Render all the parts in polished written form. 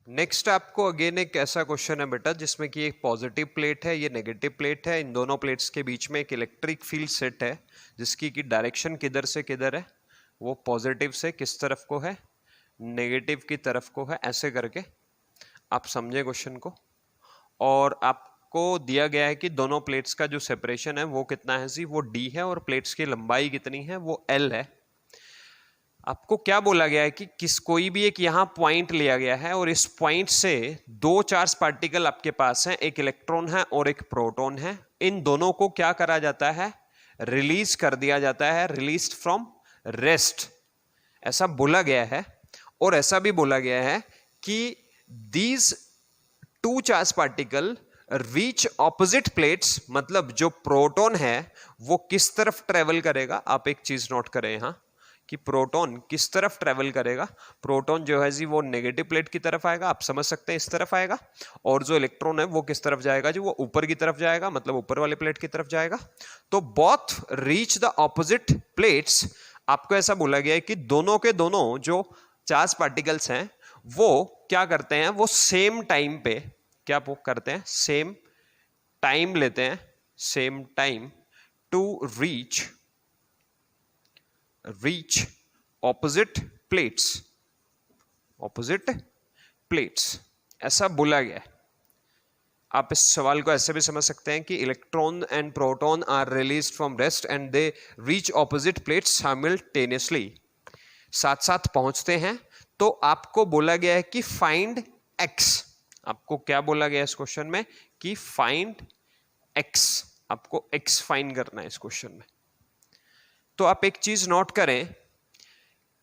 Next आपको again एक ऐसा क्वेश्चन है बेटा जिसमें कि एक पॉजिटिव प्लेट है, ये नेगेटिव प्लेट है। इन दोनों प्लेट्स के बीच में एक इलेक्ट्रिक फील्ड सेट है जिसकी की डायरेक्शन किधर से किधर है, वो पॉजिटिव से किस तरफ को है, नेगेटिव की तरफ को है। ऐसे करके आप समझे क्वेश्चन को। और आपको दिया गया है कि दोनों प्लेट्स का जो सेपरेशन है वो कितना है जी, वो d है, और प्लेट्स की लंबाई कितनी है, वो l है। आपको क्या बोला गया है कि कोई भी एक यहां पॉइंट लिया गया है और इस पॉइंट से दो चार्ज पार्टिकल आपके पास हैं, एक इलेक्ट्रॉन है और एक प्रोटॉन है। इन दोनों को क्या करा जाता है, रिलीज कर दिया जाता है, रिलीज्ड फ्रॉम रेस्ट, ऐसा बोला गया है। और ऐसा भी बोला गया है कि these two charge particle reach opposite plates, मतलब जो प्रोटॉन है वो किस तरफ ट्रेवल करेगा। आप एक चीज नोट करें यहां कि प्रोटॉन किस तरफ ट्रेवल करेगा। प्रोटॉन जो है जी वो नेगेटिव प्लेट की तरफ आएगा, आप समझ सकते हैं इस तरफ आएगा। और जो इलेक्ट्रॉन है वो किस तरफ जाएगा जी, वो ऊपर की तरफ जाएगा, मतलब ऊपर वाले प्लेट की तरफ जाएगा। तो both reach the opposite plates. आपको ऐसा बोला गया है कि दोनों के दोनों जो चार्ज पार्टिकल्स हैं वो क्या करते हैं, वो सेम टाइम पे क्या करते हैं, सेम टाइम लेते हैं, same time to reach opposite plates, opposite plates, ऐसा बोला गया है। आप इस सवाल को ऐसे भी समझ सकते हैं कि electron and proton are released from rest and they reach opposite plates simultaneously, साथ साथ पहुंचते हैं। तो आपको बोला गया है कि फाइंड एक्स। आपको क्या बोला गया इस क्वेश्चन में कि फाइंड एक्स, आपको एक्स फाइंड करना है इस क्वेश्चन में। तो आप एक चीज नोट करें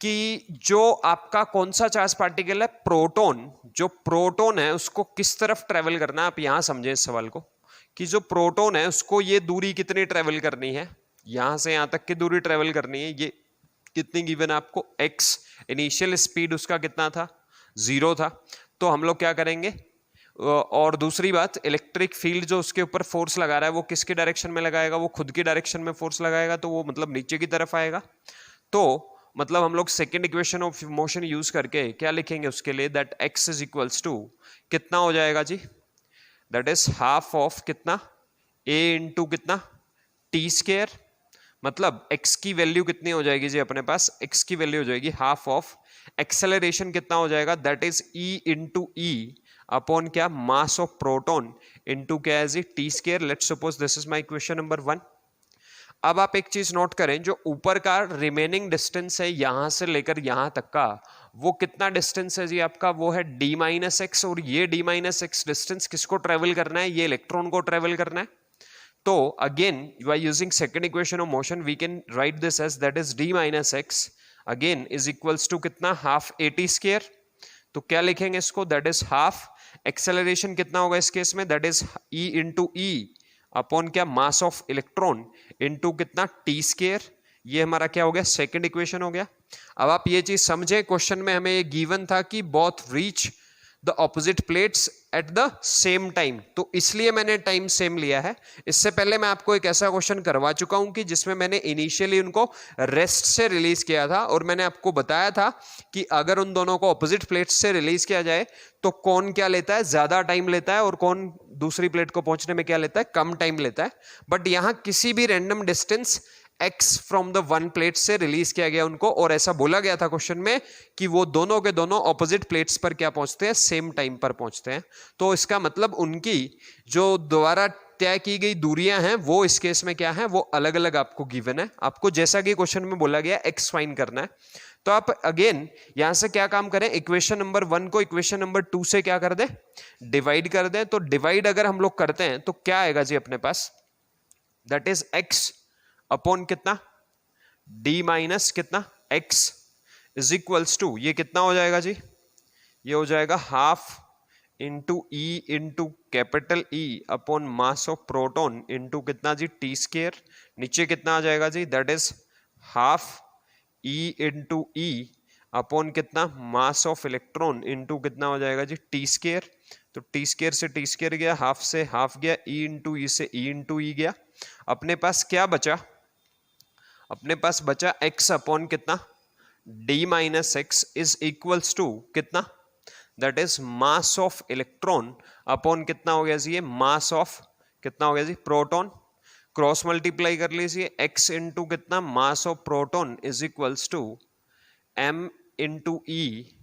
कि जो आपका कौन सा चार्ज पार्टिकल है, प्रोटॉन, जो प्रोटॉन है उसको किस तरफ ट्रेवल करना है। आप यहां समझें इस सवाल को कि जो प्रोटॉन है उसको ये दूरी कितनी ट्रेवल करनी है, यहां से यहां तक की दूरी ट्रेवल करनी है। ये कितनी गिवन है आपको, x। इनिशियल स्पीड उसका कितना था, 0 था। तो हम लोग क्या करेंगे, और दूसरी बात, इलेक्ट्रिक फील्ड जो उसके ऊपर फोर्स लगा रहा है वो किसके डायरेक्शन में लगाएगा, वो खुद की डायरेक्शन में फोर्स लगाएगा, तो वो मतलब नीचे की तरफ आएगा। तो मतलब हम लोग second equation of motion use करके क्या लिखेंगे उसके लिए, that x is equals to कितना हो जाएगा जी, दैट इज हाफ ऑफ कितना, a इंटू कितना t स्क्वायर। मतलब x की वैल्यू कितनी हो जाएगी जी अपने पास, x की वैल्यू हो जाएगी हाफ ऑफ एक्सेलरेशन कितना हो जाएगा, that is e into E upon क्या, मास ऑफ प्रोटॉन इंटू क्या है जी, T square. Let's suppose this is my equation number 1। अब आप एक चीज नोट करें, जो ऊपर का रिमेनिंग डिस्टेंस है यहां से लेकर यहां तक का, वो कितना डिस्टेंस है जी आपका, वो है d माइनस एक्स। और ये d माइनस एक्स डिस्टेंस किसको ट्रेवल करना है, ये इलेक्ट्रॉन को ट्रेवल करना है। तो again by using second equation of motion we can write this as that is d minus x again is equals to कितना, हाफ at स्क्वायर। तो क्या लिखेंगे इसको, that is हाफ एक्सेलरेशन कितना होगा इस केस में, that is e into e upon क्या, मास ऑफ इलेक्ट्रॉन इंटू कितना, टी स्क्वायर। ये हमारा क्या हो गया, सेकंड इक्वेशन हो गया। अब आप ये चीज समझे, क्वेश्चन में हमें ये गिवन था कि both reach the opposite plates at the same time, तो इसलिए मैंने टाइम सेम लिया है। इससे पहले मैं आपको एक ऐसा क्वेश्चन करवा चुका हूं कि जिसमें मैंने इनिशियली उनको रेस्ट से रिलीज किया था, और मैंने आपको बताया था कि अगर उन दोनों को ऑपोजिट प्लेट्स से रिलीज किया जाए तो कौन क्या लेता है, ज्यादा टाइम लेता है, और कौन दूसरी प्लेट को पहुंचने में क्या लेता है, कम टाइम लेता है। बट यहां किसी भी random distance x from the one plate से रिलीज किया गया उनको, और ऐसा बोला गया था क्वेश्चन में कि वो दोनों के दोनों ऑपोजिट प्लेट्स पर क्या पहुंचते हैं, सेम टाइम पर पहुंचते हैं। तो इसका मतलब उनकी जो द्वारा तय की गई दूरियां हैं वो इस केस में क्या है, वो अलग अलग आपको गिवन है। आपको जैसा कि क्वेश्चन में बोला गया x फाइंड करना है। तो आप अगेन यहां से क्या काम करें, इक्वेशन नंबर 1 को इक्वेशन नंबर 2 से क्या कर दें, डिवाइड कर दें। तो डिवाइड अगर हम लोग करते हैं तो क्या आएगा जी अपने पास, दैट इज x अपॉन कितना, d माइनस कितना x इज इक्वल्स टू, ये कितना हो जाएगा जी, ये हो जाएगा half into E into capital E upon mass of proton into कितना जी, टी स्क्वायर। नीचे कितना आ जाएगा जी, that is half E into E upon कितना, मास ऑफ इलेक्ट्रॉन इंटू कितना हो जाएगा जी, टी स्क्वायर। तो टी स्क्वायर से टी स्क्वायर गया, हाफ से हाफ गया, E इंटू ई से E इंटू ई गया। अपने पास क्या बचा, अपने पास बचा x अपॉन कितना, d minus X is equals to कितना, that is mass of electron upon कितना हो गया जी, ये मास ऑफ कितना हो गया जी, प्रोटॉन। क्रॉस मल्टीप्लाई कर लीजिए, x इंटू कितना, mass of proton is equals to m into E,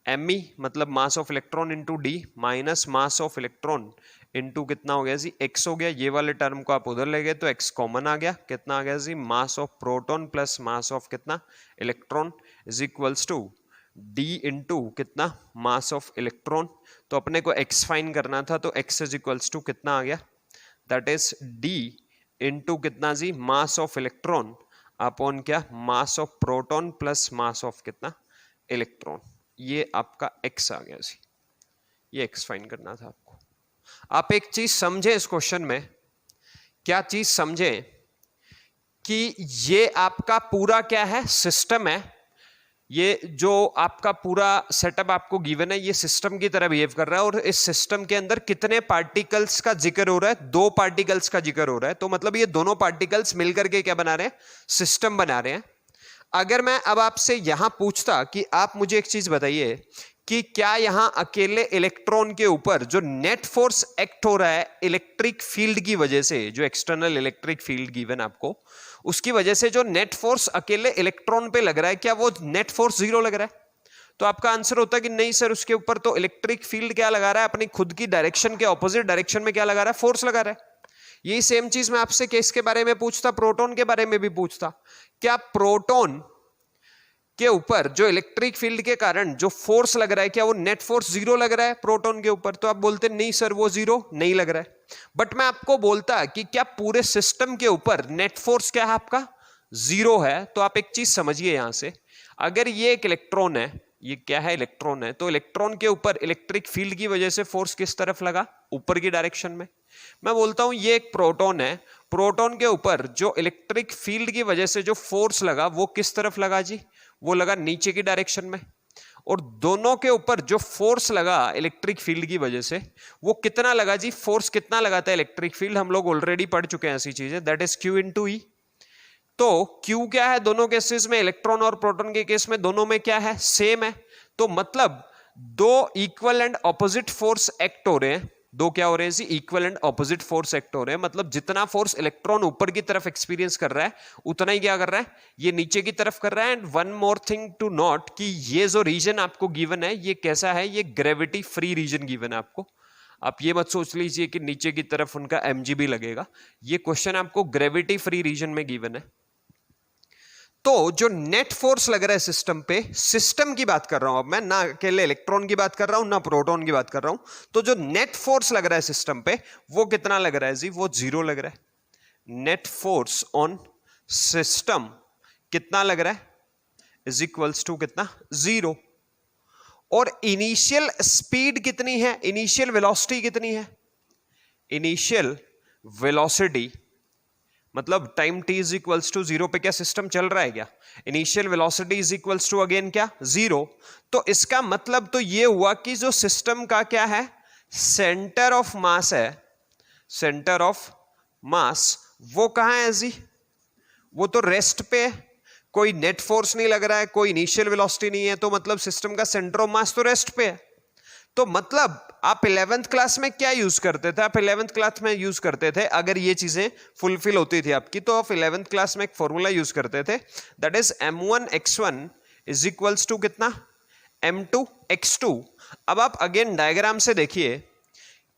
M E मतलब mass of electron into D, minus mass of electron into कितना हो गया जी, x हो गया। ये वाले टर्म को आप उधर ले गए तो x कॉमन आ गया, कितना आ गया जी, mass of proton plus mass of कितना, electron is equals to D into कितना, मास ऑफ इलेक्ट्रॉन। तो अपने को x फाइन करना था, तो x इज इक्वल्स टू कितना आ गया, दैट इज d इंटू कितना जी, मास ऑफ इलेक्ट्रॉन अपॉन क्या, mass of proton plus mass of कितना, इलेक्ट्रॉन। ये आपका x आ गया जी, ये x फाइन करना था आपको। आप एक चीज समझे इस क्वेश्चन में, क्या चीज समझे कि ये आपका पूरा क्या है, सिस्टम है। ये जो आपका पूरा सेटअप आपको गिवन है, ये सिस्टम की तरह बिहेव कर रहा है, और इस सिस्टम के अंदर कितने पार्टिकल्स का जिक्र हो रहा है, 2 पार्टिकल्स का जिक्र हो रहा है। तो मतलब ये दोनों पार्टिकल्स मिलकर के क्या बना रहे हैं, सिस्टम बना रहे हैं। अगर मैं अब आपसे यहां पूछता कि आप मुझे एक चीज बताइए कि क्या यहां अकेले इलेक्ट्रॉन के ऊपर जो नेट फोर्स एक्ट हो रहा है इलेक्ट्रिक फील्ड की वजह से, जो एक्सटर्नल इलेक्ट्रिक फील्ड गिवन आपको, उसकी वजह से जो नेट फोर्स अकेले इलेक्ट्रॉन पे लग रहा है, क्या वो नेट फोर्स 0 लग रहा है? तो आपका आंसर होता है कि नहीं सर, उसके ऊपर तो इलेक्ट्रिक फील्ड क्या लगा रहा है, अपनी खुद की डायरेक्शन के ऑपोजिट डायरेक्शन में क्या लगा रहा है, फोर्स लगा रहा है। यही सेम चीज मैं आपसे केस के बारे में पूछता, प्रोटॉन के बारे में भी पूछता, क्या प्रोटॉन के ऊपर जो इलेक्ट्रिक फील्ड के कारण जो फोर्स लग रहा है, क्या वो नेट फोर्स 0 लग रहा है प्रोटॉन के ऊपर? तो आप बोलते नहीं सर, वो 0 नहीं लग रहा है। बट मैं आपको बोलता कि क्या पूरे सिस्टम के ऊपर नेट फोर्स क्या है आपका, 0 है। तो आप एक चीज समझिए यहां से, अगर ये एक इलेक्ट्रॉन है, ये क्या है, इलेक्ट्रॉन है, तो इलेक्ट्रॉन के ऊपर इलेक्ट्रिक फील्ड की वजह से फोर्स किस तरफ लगा, ऊपर की डायरेक्शन में। मैं बोलता हूं ये एक प्रोटॉन है, प्रोटॉन के ऊपर जो इलेक्ट्रिक फील्ड की वजह से जो फोर्स लगा वो किस तरफ लगा जी, वो लगा नीचे की डायरेक्शन में। और दोनों के ऊपर जो फोर्स लगा इलेक्ट्रिक फील्ड की वजह से, वो कितना लगा जी, फोर्स कितना लगाता है इलेक्ट्रिक फील्ड, हम लोग ऑलरेडी पढ़ चुके हैं ऐसी चीजें, दैट इज Q इंटू ई। तो Q क्या है दोनों केसेस में, इलेक्ट्रॉन और प्रोटॉन के केस में दोनों में क्या है, सेम है। तो मतलब 2 equal and opposite force act हो रहे हैं, 2 क्या हो रहे हैं जी, equal and opposite force act हो रहे हैं। मतलब जितना फोर्स इलेक्ट्रॉन ऊपर की तरफ एक्सपीरियंस कर रहा है, उतना ही क्या कर रहा है, ये नीचे की तरफ कर रहा है। And one more thing to note कि ये जो रीजन आपको गिवन है, ये कैसा है, ये ग्रेविटी फ्री रीजन गिवन है आपको। आप ये मत सोच लीजिए कि नीचे की तरफ उनका mgb लगेगा, ये क्वेश्चन आपको ग्रेविटी फ्री रीजन में गिवन है। तो जो नेट फोर्स लग रहा है सिस्टम पे, सिस्टम की बात कर रहा हूं अब मैं, ना अकेले इलेक्ट्रॉन की बात कर रहा हूं, ना प्रोटॉन की बात कर रहा हूं। तो जो नेट फोर्स लग रहा है सिस्टम पे, वो कितना लग रहा है जी, वो 0 लग रहा है। नेट फोर्स ऑन सिस्टम कितना लग रहा है, इज इक्वल्स टू कितना, 0। और इनिशियल स्पीड कितनी है, इनिशियल वेलोसिटी कितनी है, इनिशियल वेलोसिटी मतलब time t is equals to 0 पे क्या सिस्टम चल रहा है क्या, initial velocity is equals to again क्या, 0। तो इसका मतलब तो ये हुआ कि जो सिस्टम का क्या है, सेंटर ऑफ मास है, सेंटर ऑफ मास वो कहां है जी, वो तो रेस्ट पे है, कोई नेट फोर्स नहीं लग रहा है, कोई इनिशियल वेलोसिटी नहीं है, तो मतलब सिस्टम का सेंटर ऑफ मास तो रेस्ट पे है। तो मतलब आप 11th क्लास में क्या यूज करते थे, आप 11th क्लास में यूज करते थे, अगर ये चीजें फुलफिल होती थी आपकी, तो आप 11th क्लास में एक फॉर्मूला यूज करते थे, that is m1x1 is equals to कितना, m2x2। अब आप अगेन डायग्राम से देखिए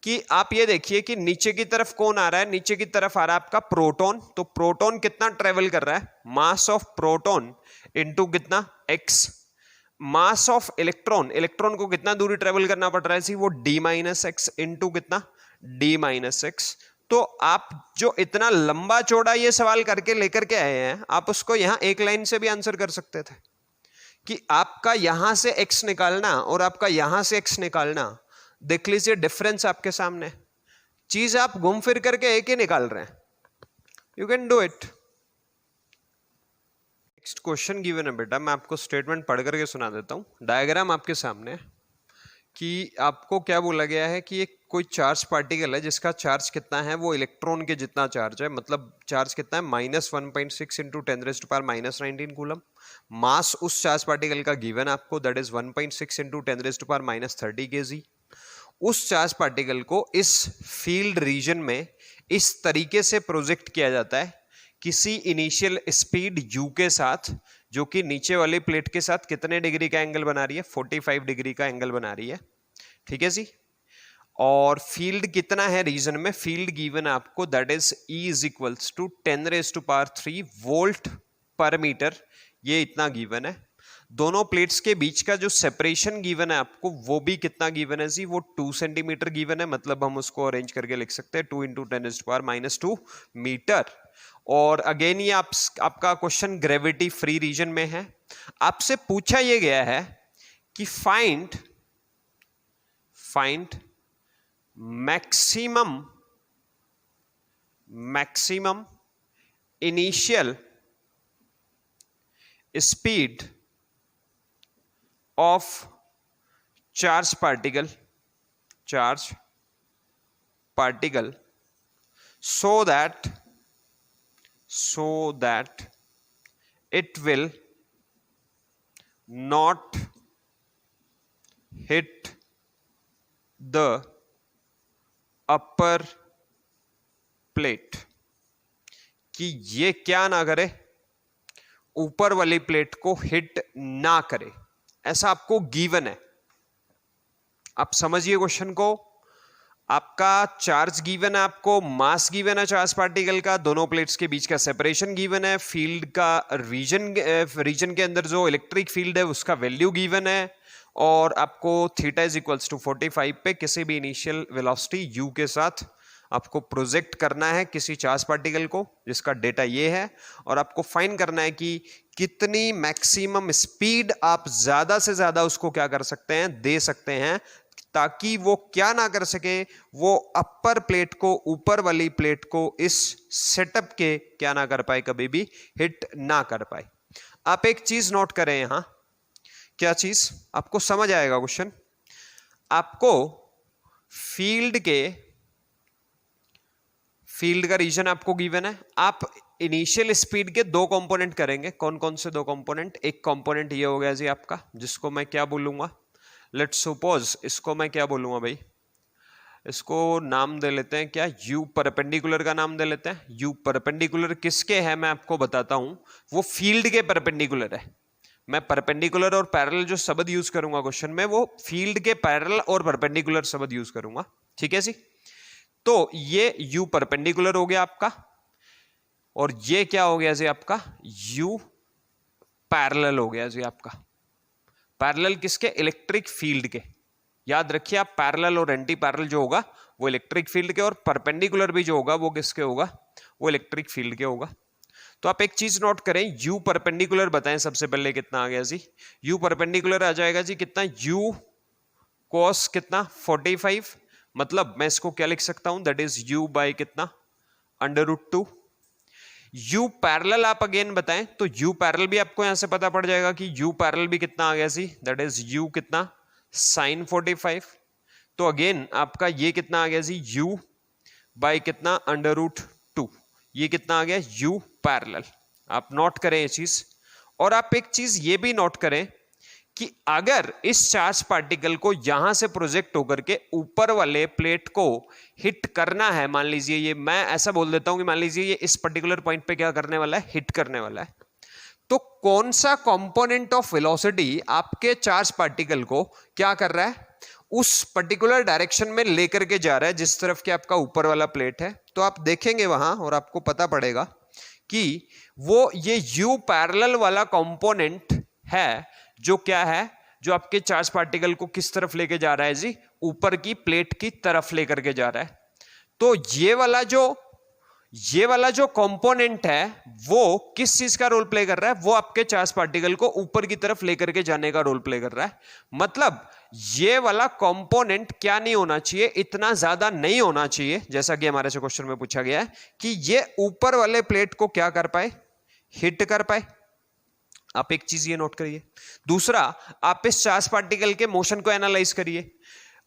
कि आप ये देखिए कि नीचे की तरफ कौन आ रहा है, नीचे की तरफ आ रहा है आपका प्रोटॉन। तो प्रोटॉन कितना ट्रेवल कर रहा है, मास ऑफ प्रोटॉन इंटू कितना, x। Mass of electron, electron को कितना दूरी ट्रेवल करना पड़ रहा है, वो d-x इंटू कितना, d-x। तो आप जो इतना लंबा चौड़ा ये सवाल करके लेकर के आए हैं, आप उसको यहां एक लाइन से भी आंसर कर सकते थे कि आपका यहां से x निकालना और आपका यहां से x निकालना, देख लीजिए डिफरेंस आपके सामने, चीज आप घूम फिर करके एक ही निकाल रहे हैं। You can do it. Next question given है बेटा, मैं आपको स्टेटमेंट पढ़ करके सुना देता हूं। डायग्राम आपके सामने कि आपको क्या बोला गया है कि एक कोई चार्ज पार्टिकल है जिसका चार्ज कितना है, वो इलेक्ट्रॉन के जितना चार्ज है, मतलब चार्ज कितना है -1.6 इंटू 10⁻⁻19 कूलम। मास उस चार्ज पार्टिकल का गिवन आपको, दैट इज 1.6 इंटू 10⁻30 kg। उस चार्ज पार्टिकल को इस फील्ड रीजन में इस तरीके से प्रोजेक्ट किया जाता है किसी इनिशियल स्पीड u के साथ, जो कि नीचे वाली प्लेट के साथ कितने डिग्री का एंगल बना रही है, 45 डिग्री का एंगल बना रही है। ठीक है जी। और फील्ड कितना है रीजन में, फील्ड गिवन है आपको, that is E is equals to 10⁻³ volt per metre, ये इतना गिवन है। दोनों प्लेट्स के बीच का जो सेपरेशन गिवन है आपको, वो भी कितना गिवन है जी, वो 2 सेंटीमीटर गिवन है, मतलब हम उसको अरेंज करके लिख सकते हैं 2 इंटू 10⁻⁻² मीटर। और अगेन ये आपका क्वेश्चन ग्रेविटी फ्री रीजन में है। आपसे पूछा ये गया है कि find maximum initial speed of charge particle so that it will not hit the upper plate, कि ये क्या ना करे, ऊपर वाली प्लेट को हिट ना करे, ऐसा आपको गिवन है। आप समझिए क्वेश्चन को, आपका चार्ज गिवन है, आपको मास गिवन है चार्ज पार्टिकल का, दोनों प्लेट्स के बीच का सेपरेशन गिवन है, फील्ड का रीजन के अंदर जो इलेक्ट्रिक फील्ड है उसका वैल्यू गिवन है, और आपको थीटा इज इक्वल्स टू 45 पे किसी भी इनिशियल वेलोसिटी u के साथ आपको प्रोजेक्ट करना है किसी चार्ज पार्टिकल को, जिसका डेटा ये है। और आपको फाइंड करना है कि कितनी मैक्सिमम स्पीड आप ज्यादा से ज्यादा उसको क्या कर सकते हैं, दे सकते हैं, ताकि वो क्या ना कर सके, वो अपर प्लेट को, ऊपर वाली प्लेट को इस सेटअप के क्या ना कर पाए, कभी भी हिट ना कर पाए। आप एक चीज नोट करें यहां, क्या चीज, आपको समझ आएगा क्वेश्चन। आपको फील्ड का रीजन आपको गिवन है, आप इनिशियल स्पीड के दो कंपोनेंट करेंगे। कौन कौन से दो कंपोनेंट, एक कंपोनेंट ये हो गया जी आपका, जिसको मैं क्या बोलूंगा, लेट्स सपोज इसको मैं क्या बोलूंगा भाई, इसको नाम दे लेते हैं क्या, u परपेंडिकुलर का नाम दे लेते हैं। u परपेंडिकुलर किसके है मैं आपको बताता हूं, वो फील्ड के परपेंडिकुलर है। मैं परपेंडिकुलर और पैरेलल जो शब्द यूज करूंगा क्वेश्चन में, वो फील्ड के पैरेलल और परपेंडिकुलर शब्द यूज करूंगा। ठीक है जी। तो ये u परपेंडिकुलर हो गया आपका, और ये क्या हो गया जी आपका, u पैरेलल हो गया जी आपका। पैरेलल किसके, इलेक्ट्रिक फील्ड के। याद रखिए आप, पैरेलल और एंटी पैरेलल जो होगा वो इलेक्ट्रिक फील्ड के, और परपेंडिकुलर भी जो होगा वो किसके होगा, वो इलेक्ट्रिक फील्ड के होगा। तो आप एक चीज नोट करें, u परपेंडिकुलर बताएं सबसे पहले कितना आ गया जी, u परपेंडिकुलर आ जाएगा जी कितना, u cos कितना 45, मतलब मैं इसको क्या लिख सकता हूं, दैट इज u बाय कितना √2। u पैरेलल आप अगेन बताएं तो u पैरेलल भी आपको यहां से पता पड़ जाएगा कि u पैरेलल भी कितना आ गया जी, दैट इज u कितना sin 45। तो अगेन आपका ये कितना आ गया जी, u बाय कितना √2, ये कितना आ गया u पैरेलल। आप नोट करें ये चीज। और आप एक चीज ये भी नोट करें कि अगर इस चार्ज पार्टिकल को यहां से प्रोजेक्ट होकर के ऊपर वाले प्लेट को हिट करना है, मान लीजिए ये, मैं ऐसा बोल देता हूं कि मान लीजिए ये इस पर्टिकुलर पॉइंट पे क्या करने वाला है, हिट करने वाला है, तो कौन सा कंपोनेंट ऑफ वेलोसिटी आपके चार्ज पार्टिकल को क्या कर रहा है, उस पर्टिकुलर डायरेक्शन में लेकर के जा रहा है जिस तरफ के आपका ऊपर वाला प्लेट है। तो आप देखेंगे वहां और आपको पता पड़ेगा कि वो ये u पैरेलल वाला कंपोनेंट है, जो क्या है, जो आपके चार्ज पार्टिकल को किस तरफ लेके जा रहा है जी, ऊपर की प्लेट की तरफ लेकर के जा रहा है। तो ये वाला जो कंपोनेंट है वो किस चीज का रोल प्ले कर रहा है, वो आपके चार्ज पार्टिकल को ऊपर की तरफ लेकर के जाने का रोल प्ले कर रहा है। मतलब ये वाला कंपोनेंट क्या नहीं होना चाहिए, इतना ज्यादा नहीं होना चाहिए, जैसा कि हमारे से क्वेश्चन में पूछा गया है, कि ये ऊपर वाले प्लेट को क्या कर पाए, हिट कर पाए। आप एक चीज ये नोट करिए। दूसरा, आप इस चार्ज पार्टिकल के मोशन को एनालाइज करिए।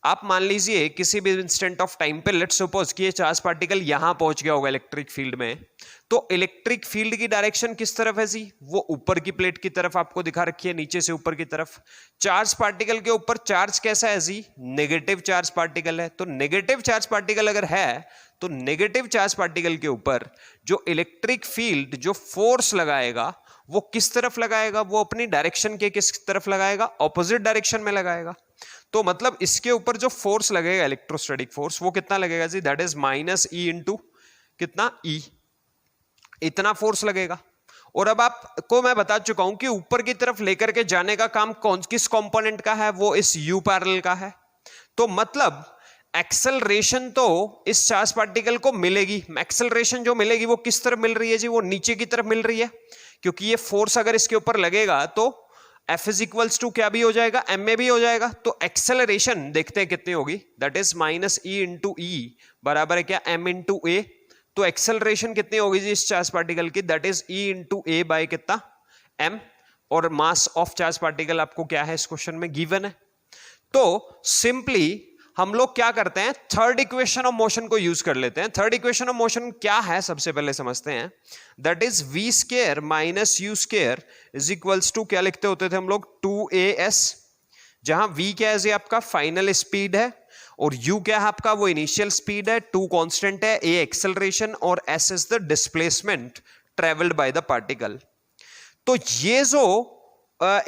आप मान लीजिए किसी भी इंस्टेंट ऑफ टाइम पे लेट्स सपोज कि ये चार्ज पार्टिकल यहां पहुंच गया होगा इलेक्ट्रिक फील्ड में, तो इलेक्ट्रिक फील्ड की डायरेक्शन किस तरफ है जी? वो ऊपर की प्लेट की तरफ आपको दिखा रखी है, नीचे से ऊपर की तरफ। चार्ज पार्टिकल के ऊपर चार्ज कैसा है जी? नेगेटिव चार्ज पार्टिकल है। तो नेगेटिव चार्ज पार्टिकल अगर है तो नेगेटिव चार्ज पार्टिकल के ऊपर जो इलेक्ट्रिक फील्ड जो फोर्स लगाएगा वो किस तरफ लगाएगा? वो अपनी डायरेक्शन के किस तरफ लगाएगा? ऑपोजिट डायरेक्शन में लगाएगा। तो मतलब इसके ऊपर जो फोर्स लगेगा इलेक्ट्रोस्टैटिक फोर्स वो कितना लगेगा जी? That is minus E into कितना? ई। इतना फोर्स लगेगा। और अब आपको मैं बता चुका हूं कि ऊपर की तरफ लेकर के जाने का काम किस कंपोनेंट का है? वो इस यू पैरेलल का है। तो मतलब एक्सेलरेशन तो इस चार्ज पार्टिकल को मिलेगी। एक्सेलरेशन जो मिलेगी वो किस तरफ मिल रही है जी? वो नीचे की तरफ मिल रही है, क्योंकि ये फोर्स अगर इसके ऊपर लगेगा तो F इज इक्वल्स टू क्या भी हो जाएगा? M में भी हो जाएगा। तो एक्सेलरेशन देखते हैं कितनी होगी, that is minus E into E बराबर है क्या? M into A. तो एक्सेलरेशन कितनी होगी जी इस चार्ज पार्टिकल की? That is E into A by कितना? M। और मास ऑफ चार्ज पार्टिकल आपको क्या है इस क्वेश्चन में? गिवन है। तो सिंपली हम लोग क्या करते हैं? थर्ड इक्वेशन ऑफ मोशन को यूज कर लेते हैं। थर्ड इक्वेशन ऑफ मोशन क्या है सबसे पहले समझते हैं। That is v square minus u square is equals to क्या लिखते होते थे हम लोग? 2as, जहां v क्या है जी? आपका फाइनल स्पीड है, और u क्या है आपका? वो इनिशियल स्पीड है, 2 कांस्टेंट है, a एक्सेलरेशन और s is the displacement travelled by the particle. तो ये जो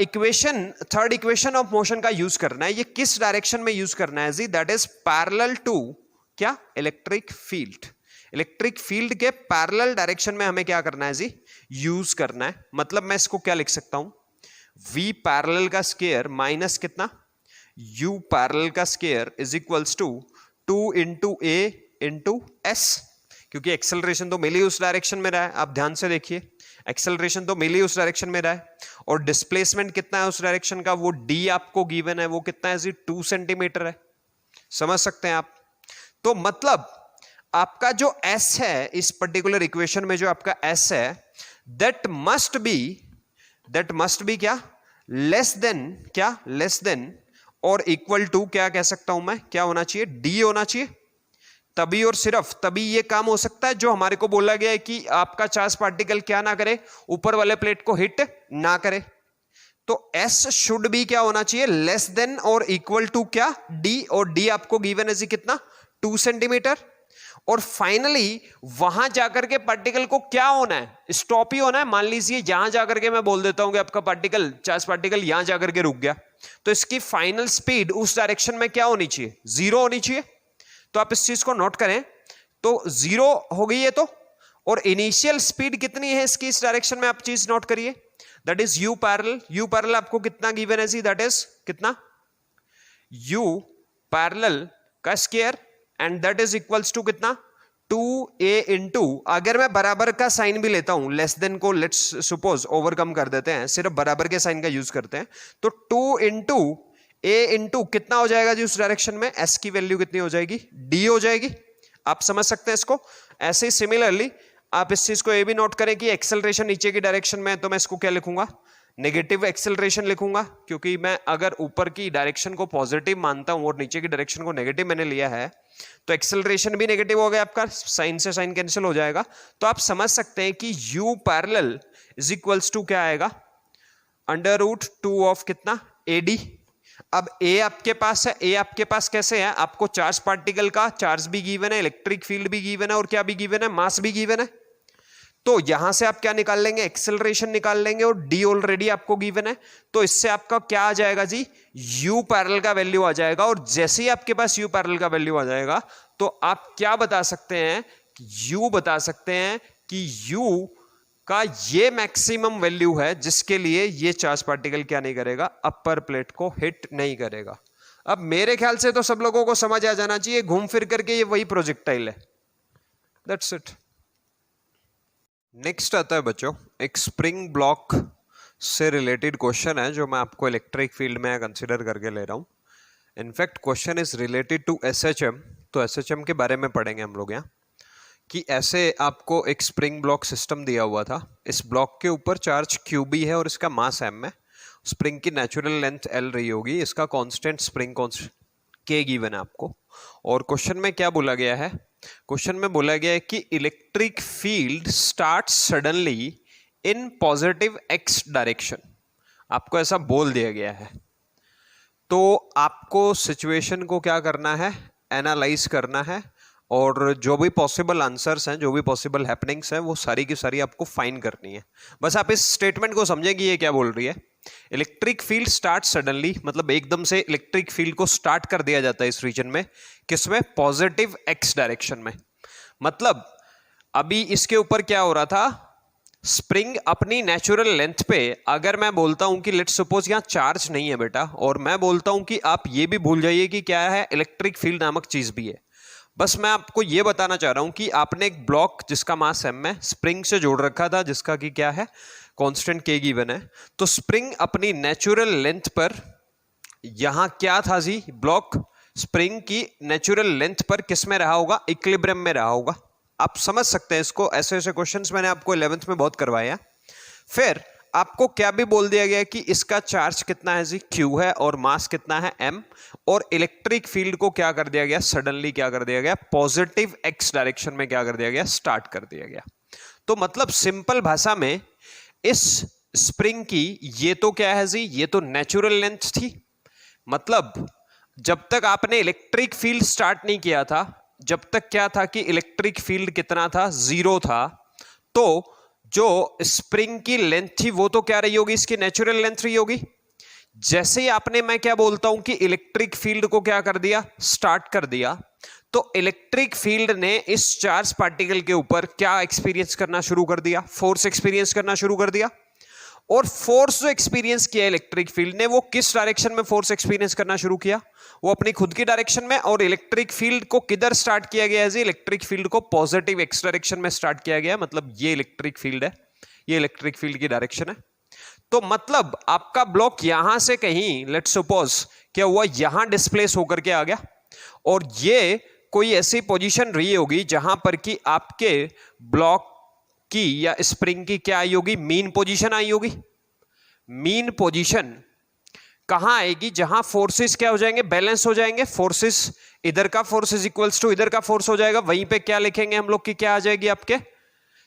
equation third equation of motion का यूज करना है, ये किस डायरेक्शन में यूज करना है जी? दैट इज पैरेलल टू क्या? Electric field. इलेक्ट्रिक फील्ड के पैरेलल डायरेक्शन में हमें क्या करना है जी? यूज करना है। मतलब मैं इसको क्या लिख सकता हूं? v पैरेलल का स्क्वायर माइनस कितना? u पैरेलल का square is equals to 2 into a into s, क्योंकि एक्सेलरेशन तो मिली उस डायरेक्शन में रहा है। आप ध्यान से देखिए, एक्सेलरेशन तो मिली उस डायरेक्शन में रहा है, और डिस्प्लेसमेंट कितना है उस डायरेक्शन का? वो d आपको गिवन है, वो कितना है जी? 2 सेंटीमीटर है। समझ सकते हैं आप? तो मतलब आपका जो s है इस पर्टिकुलर इक्वेशन में, जो आपका s है, दैट मस्ट बी क्या? लेस देन क्या? लेस देन और इक्वल टू क्या कह सकता हूं मैं? क्या होना चाहिए? d होना चाहिए। तभी और सिर्फ तभी ये काम हो सकता है जो हमारे को बोला गया है कि आपका चार्ज पार्टिकल क्या ना करे? ऊपर वाले प्लेट को हिट ना करे। तो S शुड बी क्या होना चाहिए? लेस देन और इक्वल टू क्या? D, और D आपको गिवन है जी कितना? 2 सेंटीमीटर। और फाइनली वहां जाकर के पार्टिकल को क्या होना है? स्टॉप ही होना है। मान लीजिए यहां जाकर के मैं बोल देता हूं कि आपका पार्टिकल, चार्ज पार्टिकल यहां जाकर के रुक गया, तो इसकी फाइनल स्पीड उस डायरेक्शन में क्या होनी चाहिए? 0 होनी चाहिए। तो आप इस चीज को नोट करें, तो 0 हो गई है तो, और इनिशियल स्पीड कितनी है इसकी इस डायरेक्शन में? आप चीज नोट करिए, that is u parallel. u parallel आपको कितना गिवन है जी? दैट इज कितना? u पैरेलल का square, and that is equals to कितना? 2a इंटू, अगर मैं बराबर का साइन भी लेता हूं, लेस देन को लेट्स सपोज ओवरकम कर देते हैं, सिर्फ बराबर के साइन का यूज करते हैं, तो 2 इंटू a इंटू कितना हो जाएगा जी उस डायरेक्शन में? s की वैल्यू कितनी हो जाएगी? d हो जाएगी। आप समझ सकते हैं इसको? ऐसे ही सिमिलरली आप इस चीज को ये भी नोट करें कि एक्सेलरेशन नीचे की डायरेक्शन में है, तो मैं इसको क्या लिखूंगा? नेगेटिव एक्सेलरेशन लिखूंगा, क्योंकि मैं अगर ऊपर की डायरेक्शन को पॉजिटिव मानता हूं और नीचे की डायरेक्शन को नेगेटिव मैंने लिया है, तो एक्सेलरेशन भी नेगेटिव हो गया आपका, साइन से साइन कैंसिल हो जाएगा। तो आप समझ सकते हैं कि u parallel is equals to क्या आएगा? √2 ऑफ कितना? AD। अब A आपके पास है, A आपके पास कैसे है? आपको चार्ज पार्टिकल का चार्ज भी गिवन है, इलेक्ट्रिक फील्ड भी गिवन है, और क्या भी गिवन है? मास भी गिवन है। तो यहां से आप क्या निकाल लेंगे? एक्सेलरेशन निकाल लेंगे, और d ऑलरेडी आपको गिवन है, तो इससे आपका क्या आ जाएगा जी? u पैरेलल का वैल्यू आ जाएगा। और जैसे ही आपके पास u पैरेलल का वैल्यू आ जाएगा, तो आप क्या बता सकते हैं? u बता सकते हैं कि u का ये मैक्सिमम वैल्यू है जिसके लिए ये चार्ज पार्टिकल क्या नहीं करेगा? अपर प्लेट को हिट नहीं करेगा। अब मेरे ख्याल से तो सब लोगों को समझ आ जाना चाहिए, घूम फिर करके ये वही प्रोजेक्टाइल है। That's it. नेक्स्ट आता है बच्चों, एक स्प्रिंग ब्लॉक से रिलेटेड क्वेश्चन है जो मैं आपको इलेक्ट्रिक फील्ड में कंसिडर करके ले रहा हूँ। In fact question is related to SHM। तो SHM के बारे में पढ़ेंगे हम लोग यहाँ, कि ऐसे आपको एक स्प्रिंग ब्लॉक सिस्टम दिया हुआ था, इस ब्लॉक के ऊपर चार्ज QB है और इसका मास M है, स्प्रिंग की नेचुरल लेंथ L रही होगी, इसका कांस्टेंट स्प्रिंग के गिवन है आपको। और क्वेश्चन में क्या बोला गया है, क्वेश्चन में बोला गया है कि electric field start suddenly in positive x direction, आपको ऐसा बोल दिया गया है। तो आपको सिचुएशन को क्या करना है, एनालाइज करना है, और जो भी पॉसिबल आंसर्स हैं, जो भी पॉसिबल हैपनिंग्स हैं, वो सारी की सारी आपको फाइंड करनी है। बस आप इस स्टेटमेंट को समझें कि ये क्या बोल रही है। इलेक्ट्रिक फील्ड स्टार्ट सडनली, मतलब एकदम से इलेक्ट्रिक फील्ड को स्टार्ट कर दिया जाता है इस रीजन में, किसमें, पॉजिटिव एक्स डायरेक्शन में। मतलब अभी इसके ऊपर क्या हो रहा था, स्प्रिंग अपनी नेचुरल लेंथ पे, अगर मैं बोलता हूं कि लेट्स सपोज यहां चार्ज नहीं है बेटा, और मैं बोलता हूं कि आप ये भी भूल जाइए कि क्या है, इलेक्ट्रिक फील्ड नामक चीज भी है। बस मैं आपको ये बताना चाह रहा हूं कि आपने एक ब्लॉक जिसका मास m है स्प्रिंग से जोड़ रखा था, जिसका कि क्या है, कांस्टेंट k गिवन है। तो स्प्रिंग अपनी नेचुरल लेंथ पर, यहां क्या था जी, ब्लॉक स्प्रिंग की नेचुरल लेंथ पर किस में रहा होगा, इक्विलिब्रियम में रहा होगा। आप समझ सकते हैं इसको, ऐसे ऐसे क्वेश्चंस मैंने आपको 11th में बहुत करवाए हैं। फिर आपको क्या भी बोल दिया गया कि इसका चार्ज कितना है जी, Q है, और मास कितना है, m, और इलेक्ट्रिक फील्ड को क्या कर दिया गया, सडनली क्या कर दिया गया, पॉजिटिव x डायरेक्शन में क्या कर दिया गया, स्टार्ट कर दिया गया। तो मतलब सिंपल भाषा में इस स्प्रिंग की ये तो क्या है जी, ये तो नेचुरल लेंथ थी। मतलब जब तक आपने इलेक्ट्रिक फील्ड स्टार्ट नहीं किया था, जब तक क्या था कि इलेक्ट्रिक फील्ड कितना था, 0 था। तो जो स्प्रिंग की लेंथ थी वो तो क्या रही होगी, इसकी नेचुरल लेंथ रही होगी। जैसे ही आपने, मैं क्या बोलता हूं कि इलेक्ट्रिक फील्ड को क्या कर दिया, स्टार्ट कर दिया, तो इलेक्ट्रिक फील्ड ने इस चार्ज पार्टिकल के ऊपर क्या एक्सपीरियंस करना शुरू कर दिया, फोर्स एक्सपीरियंस करना शुरू कर दिया। और फोर्स जो एक्सपीरियंस किया इलेक्ट्रिक फील्ड ने, वो किस डायरेक्शन में फोर्स एक्सपीरियंस करना शुरू किया, वो अपनी खुद की डायरेक्शन में। और इलेक्ट्रिक फील्ड को किधर स्टार्ट किया गया है जी, इलेक्ट्रिक फील्ड को पॉजिटिव एक्स डायरेक्शन में स्टार्ट किया गया। मतलब ये इलेक्ट्रिक फील्ड है, ये इलेक्ट्रिक फील्ड की डायरेक्शन है। तो मतलब आपका ब्लॉक यहां से कहीं, लेट्स सपोज क्या हुआ, यहां डिस्प्लेस होकर के आ गया, और ये कोई ऐसी पोजीशन रही होगी जहां पर कि आपके ब्लॉक की या स्प्रिंग की क्या आई होगी, मीन पोजीशन आई होगी। मीन पोजीशन कहां आएगी, जहां फोर्सेस क्या हो जाएंगे, बैलेंस हो जाएंगे। फोर्सेस, इधर का फोर्स इज इक्वल्स टू इधर का फोर्स हो जाएगा। वहीं पे क्या लिखेंगे हम लोग की, क्या आ जाएगी, आपके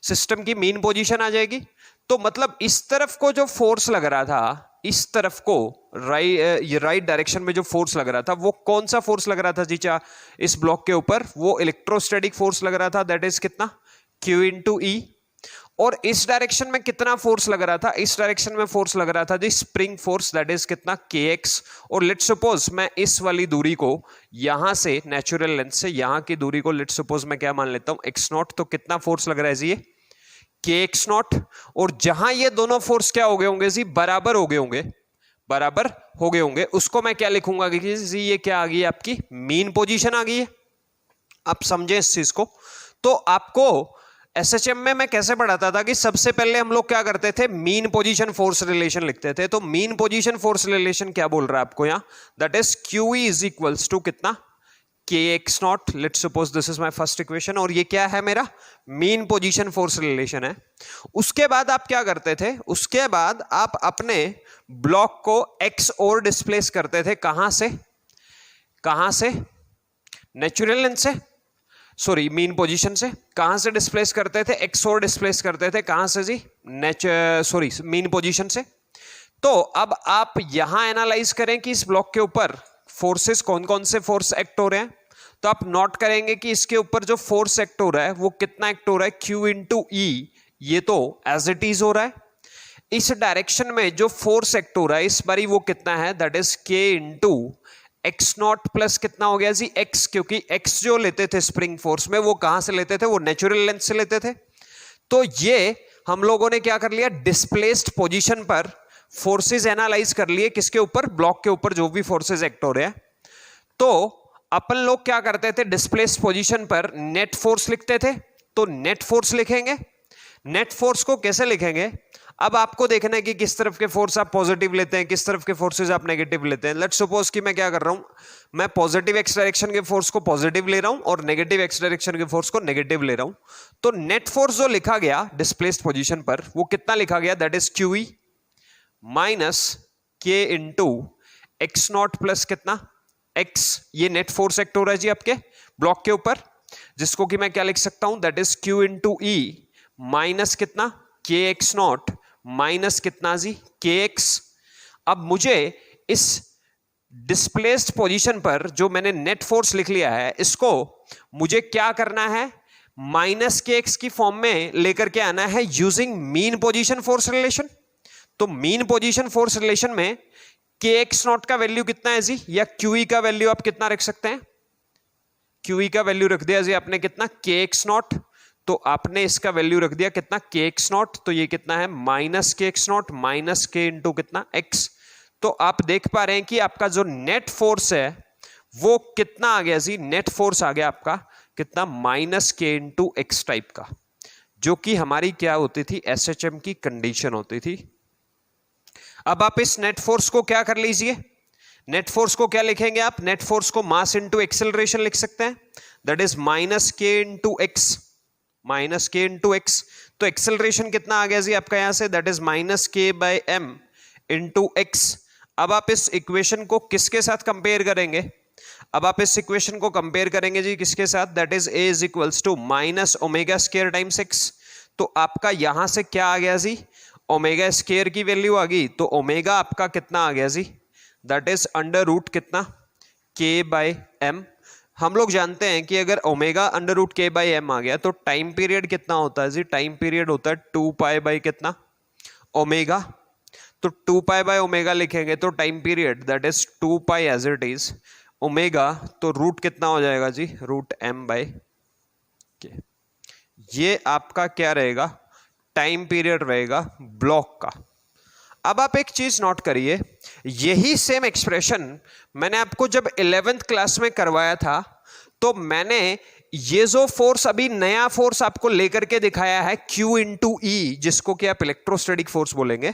सिस्टम की मीन पोजीशन आ जाएगी। तो मतलब इस तरफ को जो फोर्स लग रहा था, इस तरफ को राइट डायरेक्शन में जो फोर्स लग रहा था, वो कौन सा फोर्स लग रहा था जीचा, इस ब्लॉक के ऊपर, वो इलेक्ट्रोस्टैटिक फोर्स लग रहा था, दैट इज कितना, Q इंटू ई। और इस डायरेक्शन में कितना फोर्स लग रहा था, इस डायरेक्शन में फोर्स लग रहा था जी, स्प्रिंग फोर्स, दैट इज कितना, kx। और लेट्स सपोज मैं इस वाली दूरी को यहां से, नेचुरल लेंथ से यहां की दूरी को लेट्स सपोज मैं क्या मान लेता हूं, x0। तो कितना फोर्स लग रहा है जी, ये kx0। और जहां ये दोनों फोर्स क्या हो गए होंगे जी, बराबर हो गए होंगे, बराबर हो गए होंगे, उसको मैं क्या लिखूंगा कि जी ये क्या आ गई, आपकी मीन पोजीशन आ गई है। आप समझे इस चीज को। तो आपको एसएचएम में मैं कैसे पढ़ाता था कि सबसे पहले हम लोग क्या करते थे, मीन पोजीशन फोर्स रिलेशन लिखते थे। तो मीन पोजीशन फोर्स रिलेशन क्या बोल रहा है आपको यहां, that is QE is equals to कितना, kx0। Let's suppose this is my first equation, और ये क्या है, मेरा मीन पोजीशन फोर्स रिलेशन है। उसके बाद आप क्या करते थे, उसके बाद आप अपने ब्लॉक को x और डिस्प्लेस करते थे, कहां से, कहां से, नेचुरल लेंथ से, सॉरी मीन पोजीशन से। कहां से डिस्प्लेस करते थे, x और डिस्प्लेस करते थे, कहां से जी, सॉरी मीन पोजीशन से। तो अब आप यहां एनालाइज करें कि इस ब्लॉक के ऊपर फोर्सेस कौन कौन से फोर्स एक्ट हो रहे हैं। तो आप नोट करेंगे कि इसके ऊपर जो फोर्स एक्ट हो रहा है वो कितना एक्ट हो रहा है, Q इंटू ई। ये तो एज इट इज हो रहा है। इस डायरेक्शन में जो फोर्स एक्ट हो रहा है इस बारी वो कितना है, that is K into x0 plus कितना हो गया जी, x। क्योंकि x जो लेते थे स्प्रिंग फोर्स में, वो कहां से लेते थे, वो नेचुरल लेंथ से लेते थे। तो ये हम लोगों ने क्या कर लिया, डिस्प्लेस्ड पोजीशन पर फोर्सेस एनालाइज कर लिए, किसके ऊपर, ब्लॉक के ऊपर जो भी फोर्सेस एक्ट हो रहे हैं। तो अपन लोग क्या करते थे, डिस्प्लेस्ड पोजीशन पर नेट फोर्स लिखते थे। तो नेट फोर्स लिखेंगे। नेट फोर्स को कैसे लिखेंगे, अब आपको देखना है कि किस तरफ के फोर्स आप पॉजिटिव लेते हैं, किस तरफ के फोर्सेस आप नेगेटिव लेते हैं। लेट्स सपोज कि मैं क्या कर रहा हूं, मैं पॉजिटिव एक्स डायरेक्शन के फोर्स को पॉजिटिव ले रहा हूं और नेगेटिव एक्स डायरेक्शन के फोर्स को नेगेटिव ले रहा हूं। तो नेट फोर्स जो लिखा गया डिस्प्लेस्ड पोजीशन पर, वो कितना लिखा गया, that is QE minus K into x0 plus कितना, एक्स, ये नेट फोर्स एक्ट हो रहा है जी आपके ब्लॉक के ऊपर, जिसको कि मैं क्या लिख सकता हूं, that is Q into E minus कितना के एक्स नॉट माइनस कितना जी के एक्स। अब मुझे इस डिस्प्लेस्ड पोजीशन पर जो मैंने नेट फोर्स लिख लिया है, इसको मुझे क्या करना है, माइनस के एक्स की फॉर्म में लेकर के आना है using mean position force relation. तो मीन पोजीशन फोर्स रिलेशन में के एक्स नॉट का वैल्यू कितना है जी, या क्यूई का वैल्यू आप कितना रख सकते हैं, क्यूई का वैल्यू रख दिया जी आपने कितना के एक्स नॉट, तो आपने इसका वैल्यू रख दिया कितना के एक्स नॉट, तो ये कितना है माइनस के एक्स नॉट माइनस के इंटू कितना एक्स। तो आप देख पा रहे हैं कि आपका जो नेट फोर्स है वो कितना आ गया जी, नेट फोर्स आ गया आपका कितना माइनस के इंटू एक्स टाइप का, जो कि हमारी क्या होती थी, एसएचएम की कंडीशन होती थी। अब आप इस नेट फोर्स को क्या कर लीजिए, नेट फोर्स को क्या लिखेंगे आप, नेट फोर्स को मास इंटू एक्सेलरेशन लिख सकते हैं, दैट इज माइनस के इंटू एक्स, माइनस के इंटू एक्स। तो एक्सेलरेशन कितना आ गया जी आपका यहां से, दैट इज माइनस के बाय एम इंटू एक्स। अब आप इस इक्वेशन को किसके साथ कंपेयर करेंगे, अब आप इस इक्वेशन को कंपेयर करेंगे जी किसके साथ, that is a is equals to minus omega square times x. तो आपका यहां से क्या आ गया जी, ओमेगा स्क्वायर की वैल्यू आ गई, तो ओमेगा आपका कितना आ गया जी, दैट इज अंडर रूट कितना के बाय एम। हम लोग जानते हैं कि अगर ओमेगा अंडर रूट के बाय एम आ गया तो टाइम पीरियड कितना होता है जी, टाइम पीरियड होता है 2 पाई बाई कितना ओमेगा। तो 2 पाई बाय ओमेगा लिखेंगे तो time period that is 2 pi as it is omega, तो रूट कितना हो जाएगा जी, रूट एम बाय के। ये आपका क्या रहेगा, टाइम पीरियड रहेगा ब्लॉक का। अब आप एक चीज नोट करिए, यही सेम एक्सप्रेशन मैंने आपको जब 11th क्लास में करवाया था, तो मैंने ये जो फोर्स अभी नया फोर्स आपको लेकर के दिखाया है Q इंटू ई, जिसको कि आप इलेक्ट्रोस्टैटिक फोर्स बोलेंगे,